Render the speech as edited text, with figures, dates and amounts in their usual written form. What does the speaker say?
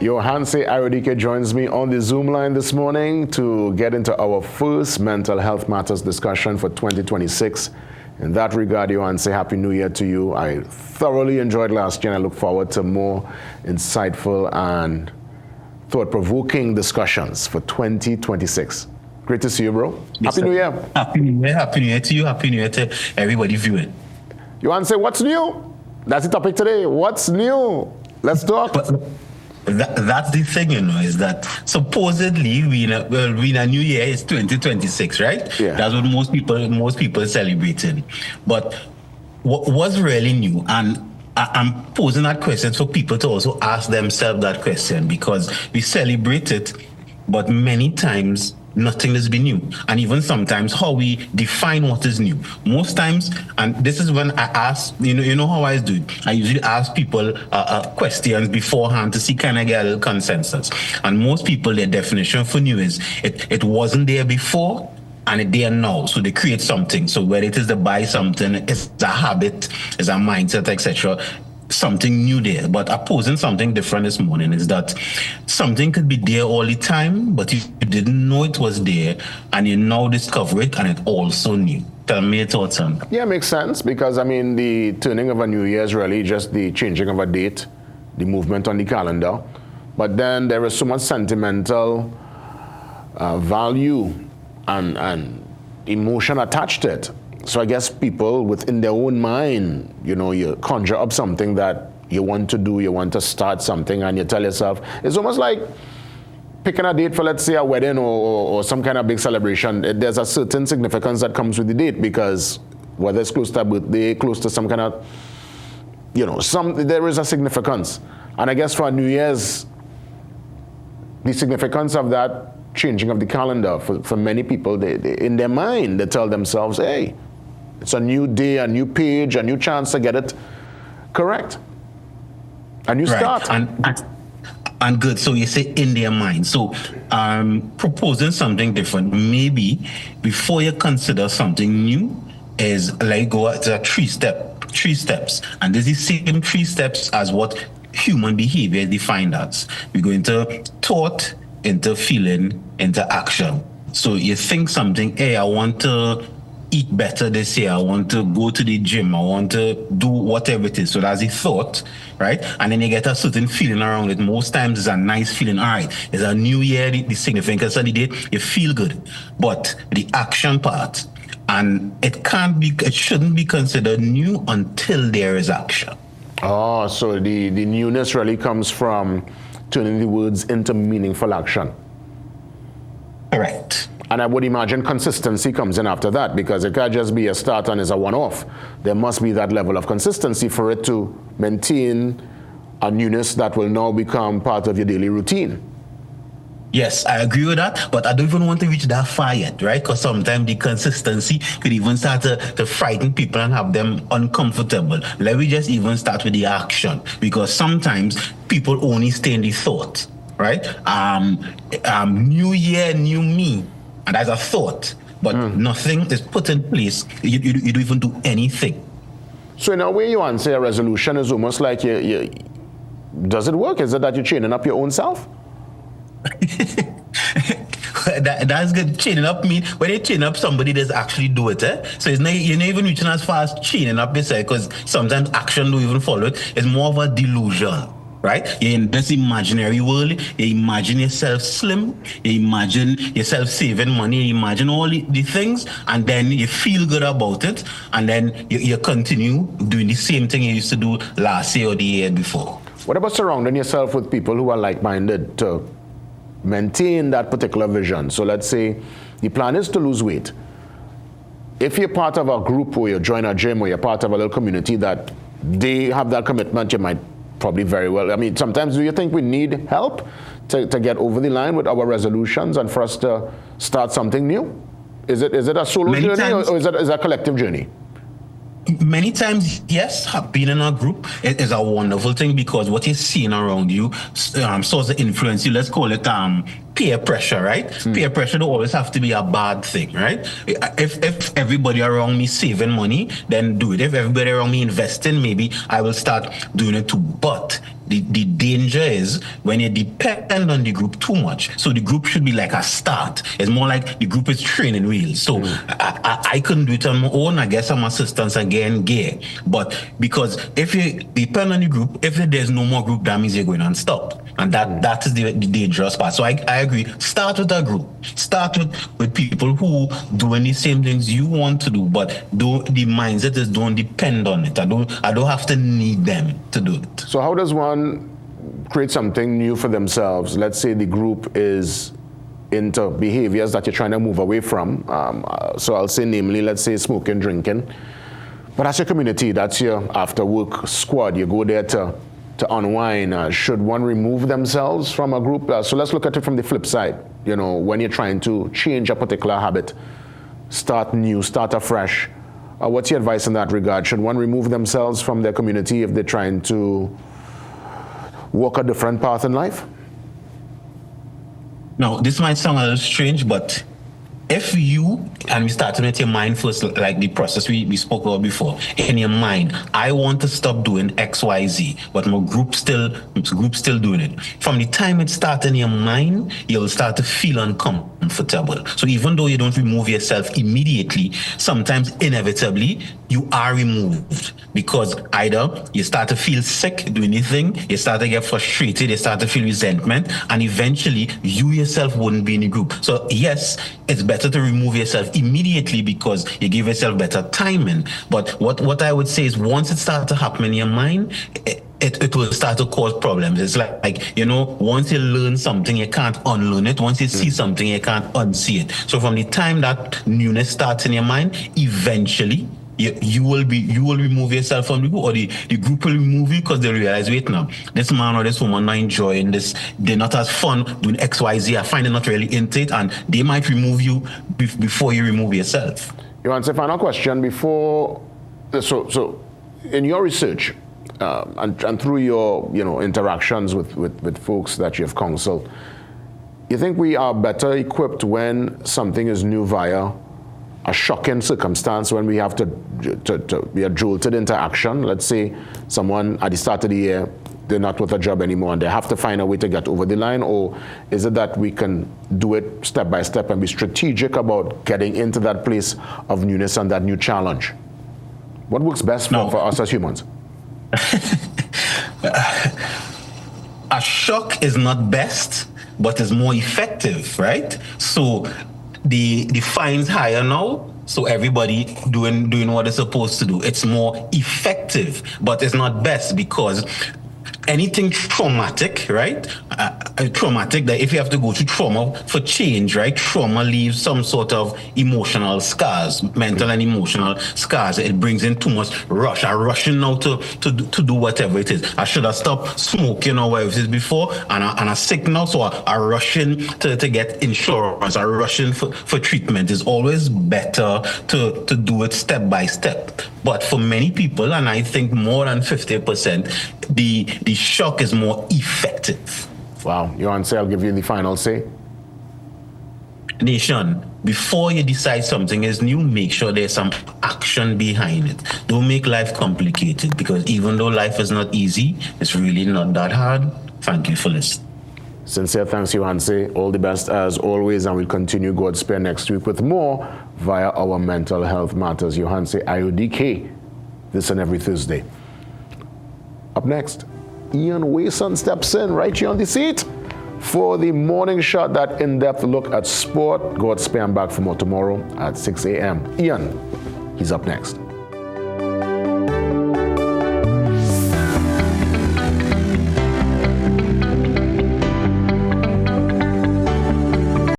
Yohance Ayodike joins me on the Zoom line this morning to get into our first mental health matters discussion for 2026. In that regard, Yohance, Happy New Year to you. I thoroughly enjoyed last year and I look forward to more insightful and thought-provoking discussions for 2026. Great to see you, bro. Yes, Happy New Year. Happy New Year. Happy New Year to you. Happy New Year to everybody viewing. Yohance, what's new? That's the topic today. What's new? Let's talk. But that's the thing, is that supposedly we in a new year is 2026, right? Yeah. That's what most people are celebrating. But what was really new, and I'm posing that question for people to also ask themselves that question, because we celebrate it, but many times nothing has been new. And even sometimes how we define what is new. Most times, and this is when I ask, you know how I do it. I usually ask people questions beforehand to see kind of get a little consensus. And most people, their definition for new is it wasn't there before and it's there now. So they create something. So whether it is to buy something, it's a habit, it's a mindset, etc., something new there. But opposing something different this morning is that something could be there all the time, but you didn't know it was there, and you now discover it, and it's also new. Tell me your thoughts on that. Yeah, makes sense, because, the turning of a new year is really just the changing of a date, the movement on the calendar. But then there is so much sentimental value and emotion attached to it. So I guess people within their own mind, you conjure up something that you want to do, you want to start something, and you tell yourself, it's almost like picking a date for, let's say, a wedding or some kind of big celebration. There's a certain significance that comes with the date, because whether it's close to a birthday, close to some kind of, there is a significance. And I guess for New Year's, the significance of that changing of the calendar, for many people, they in their mind, they tell themselves, hey, it's a new day, a new page, a new chance to get it correct. A new start. And good. So you say in their mind. So proposing something different, maybe before you consider something new, is like go to three steps. And there's the same 3 steps as what human behavior is defined as. We go into thought, into feeling, into action. So you think something, hey, I want to eat better this year, I want to go to the gym, I want to do whatever it is. So that's the thought, right? And then you get a certain feeling around it. Most times it's a nice feeling. All right, it's a new year, the significance of the date, you feel good. But the action part, and it shouldn't be considered new until there is action. Oh, so the newness really comes from turning the words into meaningful action. Correct. And I would imagine consistency comes in after that, because it can't just be a start and is a one-off. There must be that level of consistency for it to maintain a newness that will now become part of your daily routine. Yes, I agree with that, but I don't even want to reach that far yet, right? Because sometimes the consistency could even start to frighten people and have them uncomfortable. Let me just even start with the action, because sometimes people only stay in the thought, right? New year, new me, and that's a thought, but nothing is put in place. You don't even do anything. So in a way, you want to say a resolution is almost like does it work? Is it that you're training up your own self? That's good. Chaining up mean when you chain up somebody that's actually do it, So it's not, you're not even reaching as far as chaining up yourself, because sometimes action don't even follow it. It's more of a delusion, right? You're in this imaginary world. You imagine yourself slim. You imagine yourself saving money. You imagine all the things, and then you feel good about it, and then you continue doing the same thing you used to do last year or the year before. What about surrounding yourself with people who are like-minded to maintain that particular vision? So let's say the plan is to lose weight. If you're part of a group or you join a gym or you're part of a little community that they have that commitment, you might probably very well. Sometimes do you think we need help to get over the line with our resolutions and for us to start something new? Is it a solo journey or is it a collective journey? Many times, yes, being in a group is a wonderful thing, because what you're seeing around you starts to influence you. Let's call it peer pressure, right? Peer pressure don't always have to be a bad thing, right? If everybody around me saving money, then do it. If everybody around me investing, maybe I will start doing it too. But The danger is when you depend on the group too much. So the group should be like a start. It's more like the group is training wheels. So I couldn't do it on my own. I guess some assistance again, gear. But because if you depend on the group, if there's no more group, that means you're going to stop. And that is the dangerous part. So I agree. Start with a group. Start with people who doing the same things you want to do, but the mindset is don't depend on it. I don't have to need them to do it. So how does one create something new for themselves? Let's say the group is into behaviors that you're trying to move away from. So I'll say namely, let's say smoking, drinking. But that's your community, that's your after work squad. You go there to unwind. Should one remove themselves from a group? So let's look at it from the flip side. You know, when you're trying to change a particular habit, start new, start afresh. What's your advice in that regard? Should one remove themselves from their community if they're trying to walk a different path in life? Now, this might sound a little strange, but if you, and we started with your mind first, like the process we spoke about before, in your mind, I want to stop doing X, Y, Z, but my group still doing it. From the time it starts in your mind, you'll start to feel uncomfortable. So even though you don't remove yourself immediately, sometimes inevitably you are removed, because either you start to feel sick doing anything, you start to get frustrated, you start to feel resentment, and eventually you yourself wouldn't be in the group. So yes, it's better to remove yourself immediately because you give yourself better timing. But what I would say is once it starts to happen in your mind, it will start to cause problems. It's like, you know, once you learn something, you can't unlearn it. Once you see something, you can't unsee it. So from the time that newness starts in your mind, eventually you will remove yourself from the group, or the group will remove you because they realize, wait now, this man or this woman not enjoying this, they're not as fun doing X, Y, Z, I find it not really into it, and they might remove you before you remove yourself. Yohance, final question before, so in your research, and through your interactions with folks that you've counseled, you think we are better equipped when something is new via a shocking circumstance, when we have to be jolted into action? Let's say someone at the start of the year, they're not with a job anymore and they have to find a way to get over the line? Or is it that we can do it step by step and be strategic about getting into that place of newness and that new challenge? What works best for us as humans? A shock is not best, but is more effective, right? So the fine's higher now, so everybody doing what they're supposed to do. It's more effective, but it's not best, because anything traumatic, right? Traumatic, that if you have to go through trauma for change, right? Trauma leaves some sort of emotional scars, mental and emotional scars. It brings in too much rush. I'm rushing now to do whatever it is. I should have stopped smoking or whatever it is before, and I'm sick now, so I'm rushing to get insurance. I'm rushing for treatment. It's always better to do it step by step. But for many people, and I think more than 50%, the shock is more effective. Wow. Yohance, I'll give you the final say. Nation, before you decide something is new, make sure there's some action behind it. Don't make life complicated, because even though life is not easy, it's really not that hard. Thank you for listening. Sincere thanks, Yohance. All the best as always, and we'll continue God's Spare next week with more via our Mental Health Matters. Yohance Ayodike, this and every Thursday. Up next, Ian Wason steps in right here on the seat for the morning shot, that in-depth look at sport. God's Spare, I'm back for more tomorrow at 6 a.m. Ian, he's up next.